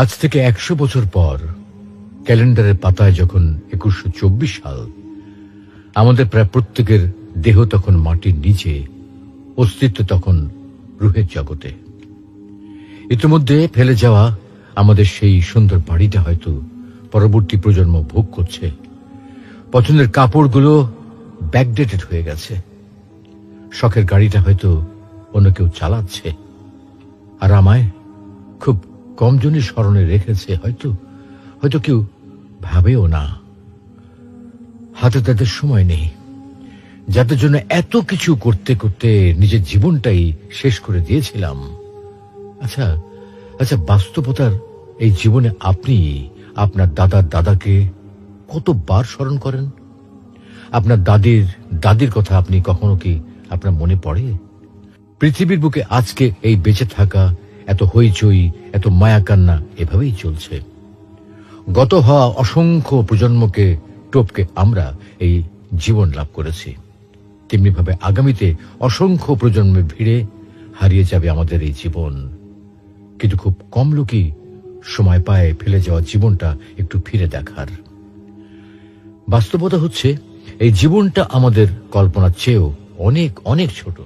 আজ থেকে 100 বছর পর ক্যালেন্ডারের পাতায় যখন 2124 সাল, আমাদের প্রায় প্রত্যেকের দেহ তখন মাটির নিচে, অস্তিত্ব তখন রুহের জগতে। ইতিমধ্যে ফেলে যাওয়া আমাদের সেই সুন্দর বাড়িটা হয়তো পরবর্তী প্রজন্ম ভোগ করছে। পছন্দের কাপড়গুলো ব্যাকডেটেড হয়ে গেছে। শখের গাড়িটা হয়তো অন্য কেউ চালাচ্ছে, আর আমায় খুব কম জনই স্মরণে রেখেছে। হয়তো কেউ ভাবেও না। হাতে তাদের সময় নেই, যাদের জন্য এত কিছু করতে করতে নিজের জীবনটাই শেষ করে দিয়েছিলাম। আচ্ছা, বাস্তবতার এই জীবনে আপনি আপনার দাদার দাদাকে কতবার স্মরণ করেন? আপনার দাদির কথা আপনি কখনো কি আপনার মনে পড়ে? পৃথিবীর বুকে আজকে এই বেঁচে থাকা, এত হইচই, এত মায়া কান্না এভাবেই চলছে। গত হওয়া অসংখ্য প্রজন্মকে টপকে আমরা এই জীবন লাভ করেছি। তেমনিভাবে আগামীতে অসংখ্য প্রজন্মের ভিড়ে হারিয়ে যাবে আমাদের এই জীবন। কিন্তু খুব কম লোকই সময় পায় ফেলে যাওয়া জীবনটা একটু ফিরে দেখার। বাস্তবতা হচ্ছে এই জীবনটা আমাদের কল্পনার চেয়েও অনেক অনেক ছোট।